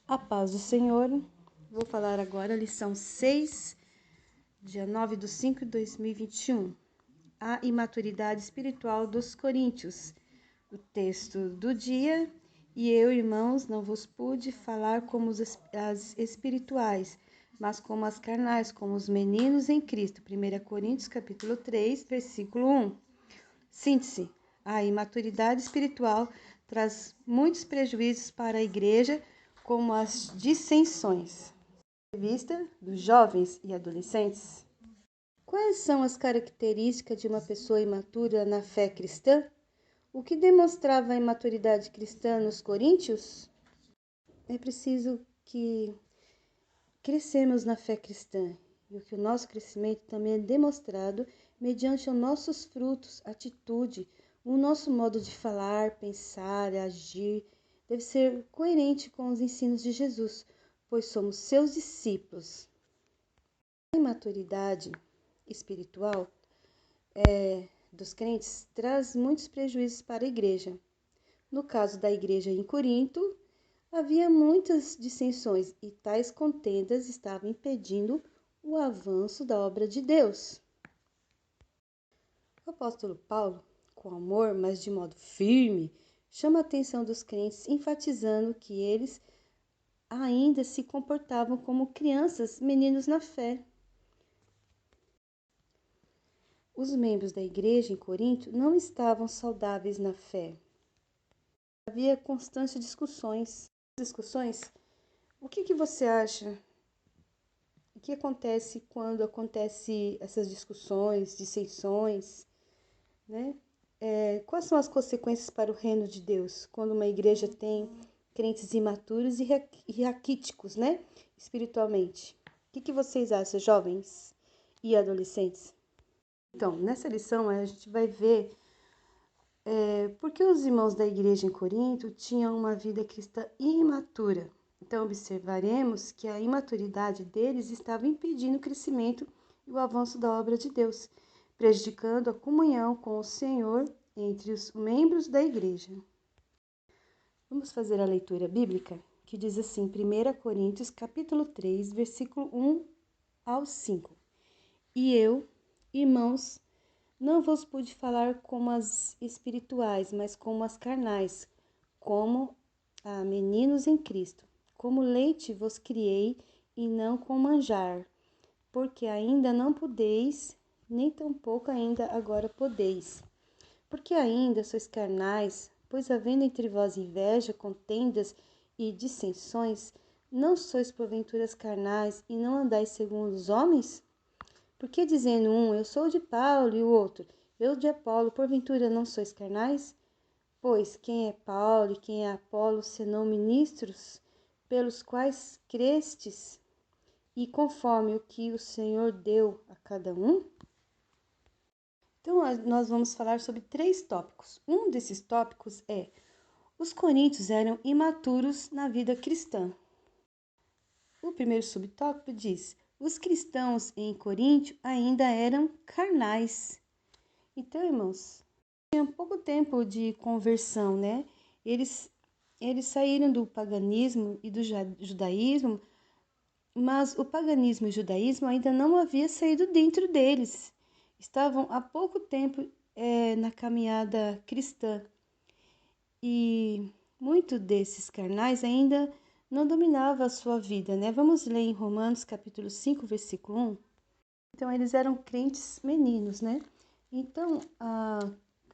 A paz do Senhor. Vou falar agora a lição 6, dia 9/5/2021. A imaturidade espiritual dos coríntios. O texto do dia: E eu, irmãos, não vos pude falar como as espirituais, mas como as carnais, como os meninos em Cristo. 1 Coríntios, capítulo 3, versículo 1. Síntese: a imaturidade espiritual traz muitos prejuízos para a igreja, como as dissensões. Vista dos jovens e adolescentes. Quais são as características de uma pessoa imatura na fé cristã? O que demonstrava a imaturidade cristã nos coríntios? É preciso que crescemos na fé cristã, e que o nosso crescimento também é demonstrado mediante os nossos frutos, atitude, o nosso modo de falar, pensar, agir, deve ser coerente com os ensinos de Jesus, pois somos seus discípulos. A imaturidade espiritual dos crentes traz muitos prejuízos para a igreja. No caso da igreja em Corinto, havia muitas dissensões e tais contendas estavam impedindo o avanço da obra de Deus. O apóstolo Paulo, com amor, mas de modo firme, chama a atenção dos crentes, enfatizando que eles ainda se comportavam como crianças, meninos na fé. Os membros da igreja em Corinto não estavam saudáveis na fé. Havia constantes discussões. O que você acha? O que acontece quando acontecem essas discussões, dissensões, né? Quais são as consequências para o reino de Deus quando uma igreja tem crentes imaturos e raquíticos, né? Espiritualmente. O que vocês acham, jovens e adolescentes? Então, nessa lição a gente vai ver por que os irmãos da igreja em Corinto tinham uma vida cristã imatura. Então, observaremos que a imaturidade deles estava impedindo o crescimento e o avanço da obra de Deus, prejudicando a comunhão com o Senhor entre os membros da igreja. Vamos fazer a leitura bíblica, que diz assim, 1 Coríntios, capítulo 3, versículo 1 ao 5. E eu, irmãos, não vos pude falar como as espirituais, mas como as carnais, como a meninos em Cristo. Como leite vos criei, e não com manjar, porque ainda não podeis, nem tampouco ainda agora podeis. Porque ainda sois carnais, pois havendo entre vós inveja, contendas e dissensões, não sois porventura carnais, e não andais segundo os homens? Porque dizendo um, eu sou de Paulo, e o outro, eu de Apolo, porventura não sois carnais? Pois quem é Paulo e quem é Apolo, senão ministros, pelos quais crestes, e conforme o que o Senhor deu a cada um? Então, nós vamos falar sobre 3 tópicos. Um desses tópicos é: os coríntios eram imaturos na vida cristã. O primeiro subtópico diz: os cristãos em Coríntio ainda eram carnais. Então, irmãos, tinham pouco tempo de conversão, né? Eles saíram do paganismo e do judaísmo, mas o paganismo e o judaísmo ainda não havia saído dentro deles. Estavam há pouco tempo na caminhada cristã. E muitos desses carnais ainda não dominava a sua vida, né? Vamos ler em Romanos capítulo 5, versículo 1. Então, eles eram crentes meninos, né? Então,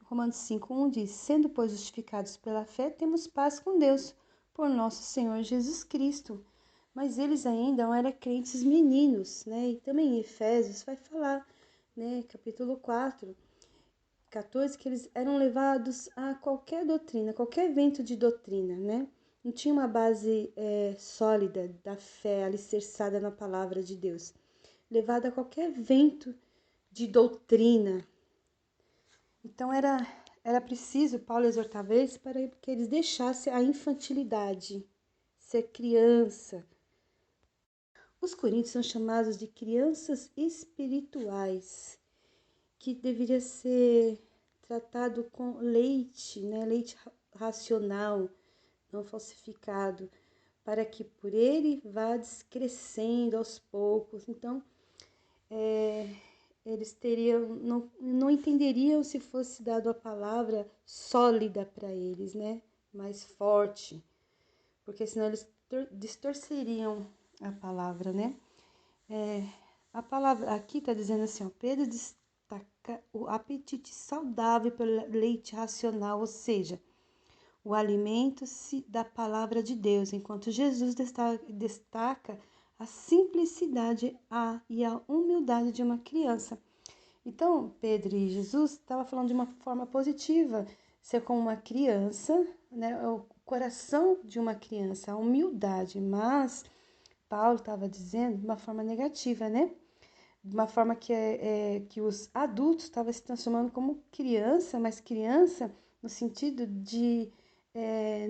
Romanos 5:1 diz: sendo, pois, justificados pela fé, temos paz com Deus, por nosso Senhor Jesus Cristo. Mas eles ainda não eram crentes meninos, né? E também em Efésios vai falar, né? Capítulo 4, 14, que eles eram levados a qualquer doutrina, qualquer vento de doutrina, né? Não tinha uma base sólida da fé alicerçada na palavra de Deus. Levado a qualquer vento de doutrina. Então era preciso, Paulo exortava eles para que eles deixassem a infantilidade, ser criança. Os coríntios são chamados de crianças espirituais, que deveria ser tratado com leite, né? Leite racional, não falsificado, para que por ele vá crescendo aos poucos. Então, eles não entenderiam se fosse dado a palavra sólida para eles, né? Mais forte, porque senão eles distorceriam a palavra, né? A palavra aqui está dizendo assim, ó, Pedro destaca o apetite saudável pelo leite racional, ou seja, o alimento-se da palavra de Deus, enquanto Jesus destaca a simplicidade e a humildade de uma criança. Então, Pedro e Jesus estavam falando de uma forma positiva, ser como uma criança, né? O coração de uma criança, a humildade, mas Paulo estava dizendo de uma forma negativa, né? De uma forma que os adultos estavam se transformando como criança, mas criança no sentido de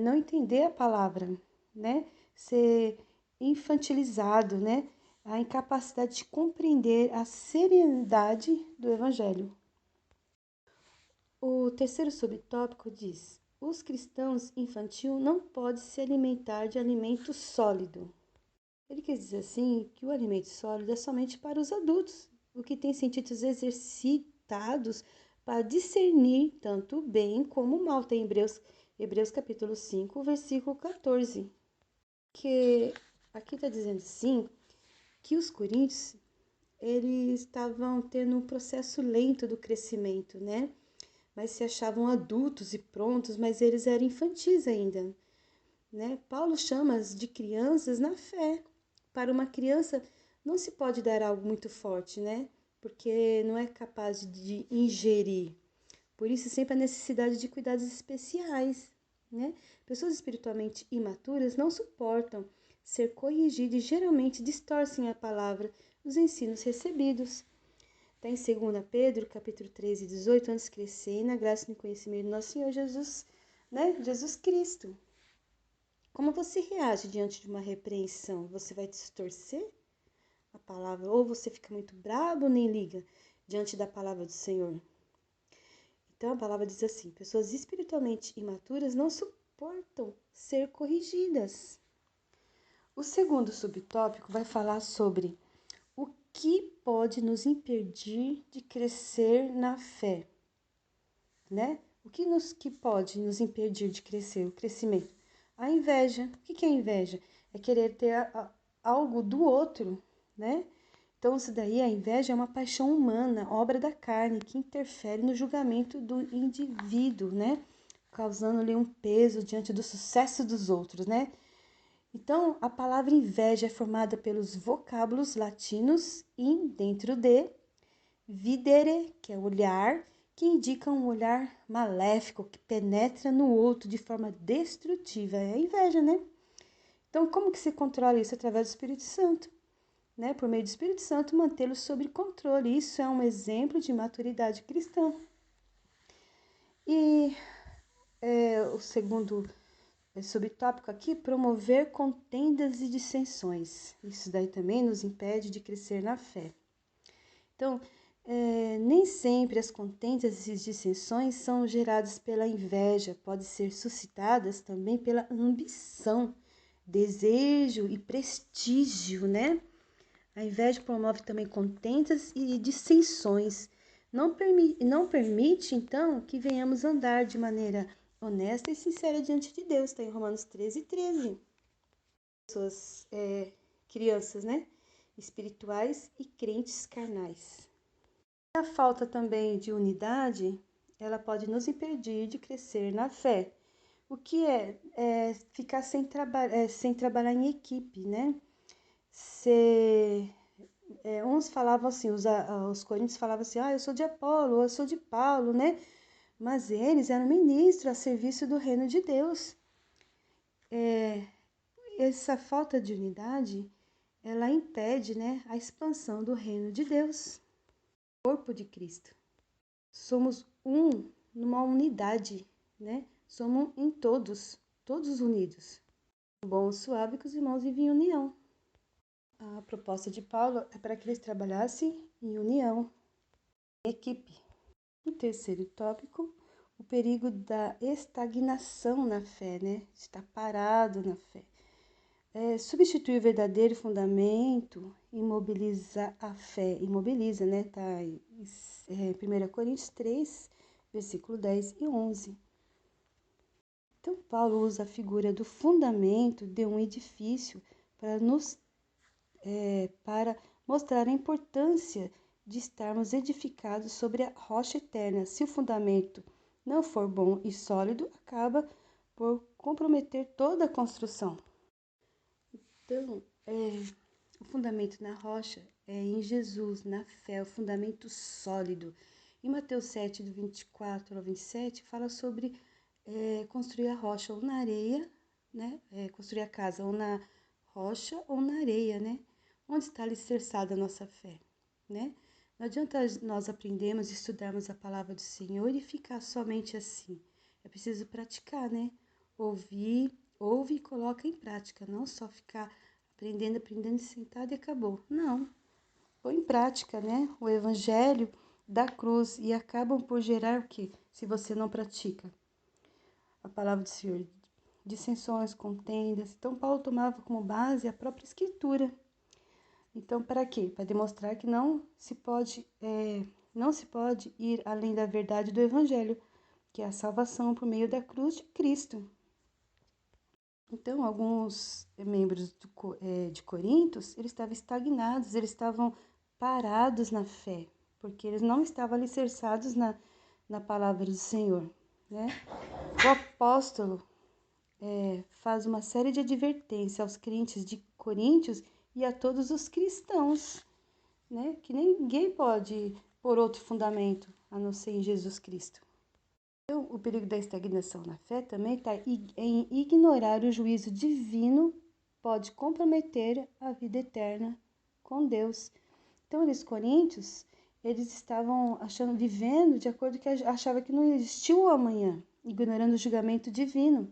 não entender a palavra, né? Ser infantilizado, né? A incapacidade de compreender a seriedade do evangelho. O terceiro subtópico diz: os cristãos infantil não podem se alimentar de alimento sólido. Ele quer dizer assim que o alimento sólido é somente para os adultos, o que tem sentidos exercitados para discernir tanto o bem como o mal. Tem Hebreus capítulo 5, versículo 14. Que aqui está dizendo sim que os coríntios eles estavam tendo um processo lento do crescimento, né? Mas se achavam adultos e prontos, mas eles eram infantis ainda, né? Paulo chama-as de crianças na fé. Para uma criança não se pode dar algo muito forte, né? Porque não é capaz de ingerir. Por isso sempre a necessidade de cuidados especiais, né? Pessoas espiritualmente imaturas não suportam ser corrigidas e geralmente distorcem a palavra, os ensinos recebidos. Está em 2 Pedro, capítulo 13, 18, antes crescer na graça e no conhecimento do nosso Senhor Jesus, né? Jesus Cristo. Como você reage diante de uma repreensão? Você vai distorcer a palavra? Ou você fica muito bravo, nem liga diante da palavra do Senhor? Então a palavra diz assim: pessoas espiritualmente imaturas não suportam ser corrigidas. O segundo subtópico vai falar sobre o que pode nos impedir de crescer na fé, né? O que pode nos impedir de crescer, o crescimento? A inveja. O que é inveja? É querer ter algo do outro, né? Então, isso daí, a inveja é uma paixão humana, obra da carne, que interfere no julgamento do indivíduo, né? Causando-lhe um peso diante do sucesso dos outros, né? Então, a palavra inveja é formada pelos vocábulos latinos in, dentro de, videre, que é olhar, que indica um olhar maléfico, que penetra no outro de forma destrutiva. É a inveja, né? Então, como que se controla isso? Através do Espírito Santo, né? Por meio do Espírito Santo, mantê-lo sob controle. Isso é um exemplo de maturidade cristã. E o segundo subtópico aqui, promover contendas e dissensões. Isso daí também nos impede de crescer na fé. Então, nem sempre as contendas e dissensões são geradas pela inveja, podem ser suscitadas também pela ambição, desejo e prestígio, né? A inveja promove também contendas e dissensões. Não permite, então, que venhamos andar de maneira honesta e sincera diante de Deus. Está em Romanos 13, 13. Pessoas, crianças, né? Espirituais e crentes carnais. A falta também de unidade, ela pode nos impedir de crescer na fé. O que é ficar sem trabalhar em equipe, né? Uns falavam assim, os coríntios falavam assim, eu sou de Apolo, eu sou de Paulo, né? Mas eles eram ministros a serviço do reino de Deus. Essa falta de unidade, ela impede, né, a expansão do reino de Deus. Corpo de Cristo. Somos numa unidade, né? Somos em todos unidos. Bom, suave que os irmãos vivem em união. A proposta de Paulo é para que eles trabalhassem em união, em equipe. O terceiro tópico, o perigo da estagnação na fé, né? Estar parado na fé. Substituir o verdadeiro fundamento imobiliza a fé. Imobiliza, né? Tá em 1 Coríntios 3, versículo 10 e 11. Então, Paulo usa a figura do fundamento de um edifício para mostrar a importância de estarmos edificados sobre a rocha eterna. Se o fundamento não for bom e sólido, acaba por comprometer toda a construção. Então, o fundamento na rocha é em Jesus, na fé, o fundamento sólido. Em Mateus 7, do 24 ao 27, fala sobre construir a rocha ou na areia, né? Construir a casa ou na rocha ou na areia, né? Onde está alicerçada a nossa fé, né? Não adianta nós aprendermos e estudarmos a palavra do Senhor e ficar somente assim. É preciso praticar, né? Ouve e coloca em prática, não só ficar aprendendo, sentado e acabou. Não, põe em prática, né? O evangelho da cruz e acabam por gerar o quê? Se você não pratica a palavra do Senhor, dissensões, contendas. Então, Paulo tomava como base a própria Escritura. Então, para quê? Para demonstrar que não se pode ir além da verdade do Evangelho, que é a salvação por meio da cruz de Cristo. Então, alguns membros de Corintos, eles estavam estagnados, eles estavam parados na fé, porque eles não estavam alicerçados na palavra do Senhor, né? O apóstolo faz uma série de advertências aos crentes de Coríntios e a todos os cristãos, né? Que ninguém pode pôr outro fundamento a não ser em Jesus Cristo. Então, o perigo da estagnação na fé também está em ignorar o juízo divino, pode comprometer a vida eterna com Deus. Então, os coríntios, eles estavam vivendo de acordo com que achava que não existia o amanhã, ignorando o julgamento divino.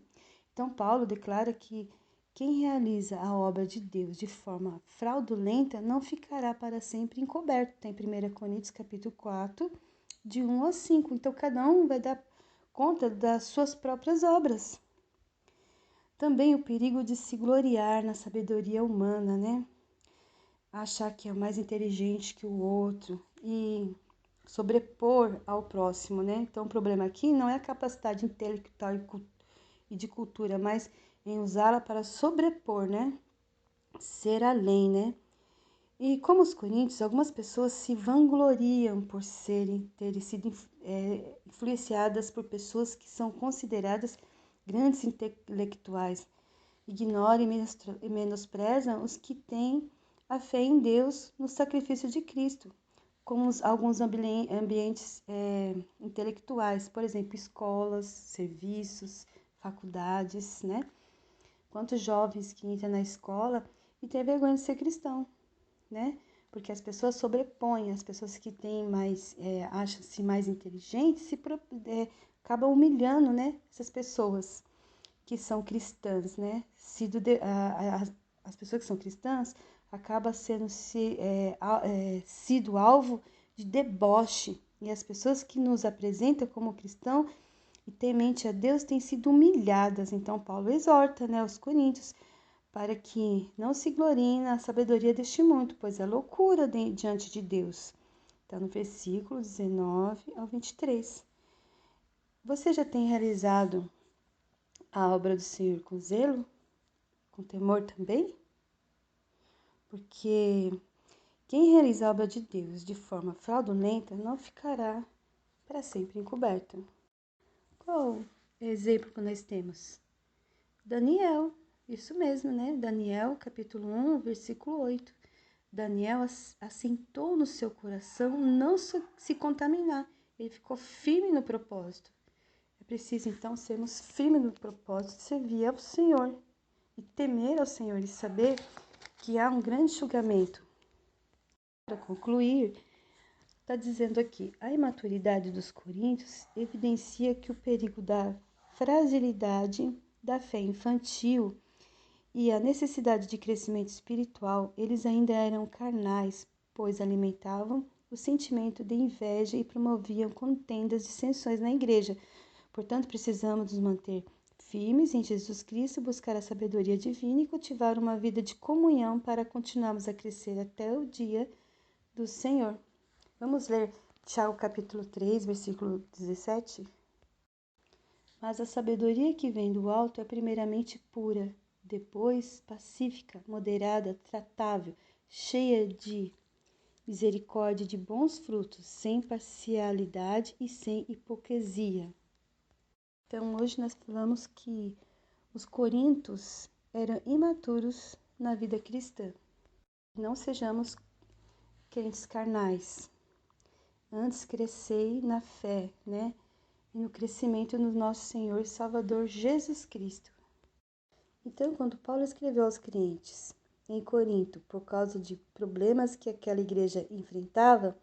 Então, Paulo declara que quem realiza a obra de Deus de forma fraudulenta não ficará para sempre encoberto. Tem 1 Coríntios capítulo 4, de 1 a 5. Então, cada um vai dar conta das suas próprias obras. Também o perigo de se gloriar na sabedoria humana, né? Achar que é mais inteligente que o outro e sobrepor ao próximo, né? Então, o problema aqui não é a capacidade intelectual e de cultura, mas em usá-la para sobrepor, né? Ser além, né? E como os coríntios, algumas pessoas se vangloriam por terem sido influenciadas por pessoas que são consideradas grandes intelectuais. Ignoram e menosprezam os que têm a fé em Deus no sacrifício de Cristo, como alguns ambientes intelectuais, por exemplo, escolas, serviços, faculdades, né? Quantos jovens que entram na escola e têm vergonha de ser cristão, né? Porque as pessoas sobrepõem, as pessoas que têm acham-se mais inteligentes, acabam humilhando, né? Essas pessoas que são cristãs, né? As pessoas que são cristãs acabam sido alvo de deboche, e as pessoas que nos apresentam como cristão e temente a Deus têm sido humilhadas. Então, Paulo exorta, né, os coríntios para que não se gloriem na sabedoria deste mundo, pois é loucura diante de Deus. Está no versículo 19 ao 23. Você já tem realizado a obra do Senhor com zelo? Com temor também? Porque quem realiza a obra de Deus de forma fraudulenta não ficará para sempre encoberto. Qual exemplo que nós temos? Daniel, isso mesmo, né? Daniel, capítulo 1, versículo 8. Daniel assentou no seu coração não se contaminar. Ele ficou firme no propósito. É preciso, então, sermos firmes no propósito de servir ao Senhor e temer ao Senhor e saber que há um grande julgamento. Para concluir, está dizendo aqui, a imaturidade dos coríntios evidencia que o perigo da fragilidade da fé infantil e a necessidade de crescimento espiritual, eles ainda eram carnais, pois alimentavam o sentimento de inveja e promoviam contendas e dissensões na igreja. Portanto, precisamos nos manter firmes em Jesus Cristo, buscar a sabedoria divina e cultivar uma vida de comunhão para continuarmos a crescer até o dia do Senhor. Vamos ler Tiago capítulo 3, versículo 17? Mas a sabedoria que vem do alto é primeiramente pura, depois pacífica, moderada, tratável, cheia de misericórdia e de bons frutos, sem parcialidade e sem hipocrisia. Então, hoje nós falamos que os coríntios eram imaturos na vida cristã. Não sejamos crentes carnais. Antes, crescei na fé, né? E no crescimento no nosso Senhor e Salvador Jesus Cristo. Então, quando Paulo escreveu aos crentes em Corinto, por causa de problemas que aquela igreja enfrentava,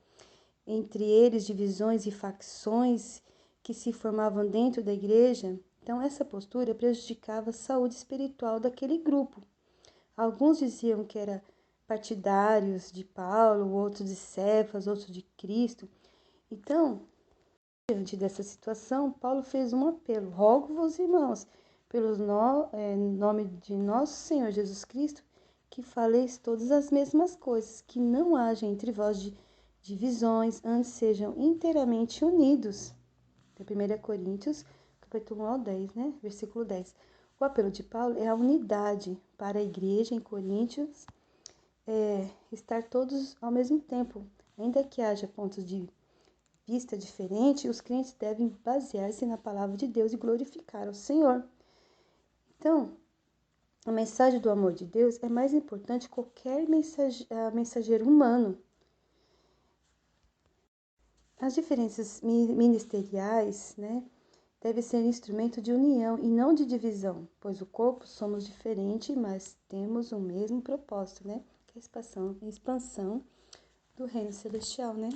entre eles divisões e facções que se formavam dentro da igreja, então essa postura prejudicava a saúde espiritual daquele grupo. Alguns diziam que eram partidários de Paulo, outros de Cefas, outros de Cristo. Então, diante dessa situação, Paulo fez um apelo: rogo-vos, irmãos, pelo nome de nosso Senhor Jesus Cristo, que faleis todas as mesmas coisas, que não haja entre vós divisões, antes sejam inteiramente unidos. 1 Coríntios, capítulo 1 ao 10, né? Versículo 10. O apelo de Paulo é a unidade para a igreja em Coríntios, estar todos ao mesmo tempo. Ainda que haja pontos de vista diferentes, os crentes devem basear-se na palavra de Deus e glorificar ao Senhor. Então, a mensagem do amor de Deus é mais importante que qualquer mensageiro humano. As diferenças ministeriais, né, devem ser instrumento de união e não de divisão, pois o corpo somos diferentes, mas temos o mesmo propósito, né, que é a expansão do reino celestial, né?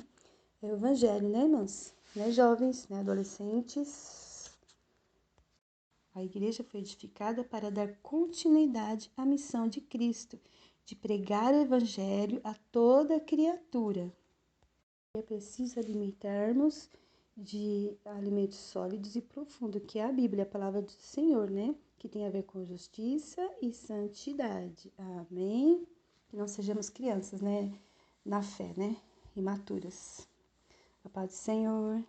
É o evangelho, né, irmãos? Né, jovens, né, adolescentes. A igreja foi edificada para dar continuidade à missão de Cristo, de pregar o evangelho a toda criatura. É preciso alimentarmos de alimentos sólidos e profundos, que é a Bíblia, a palavra do Senhor, né? Que tem a ver com justiça e santidade. Amém? Que não sejamos crianças, né? Na fé, né? Imaturas. A paz do Senhor.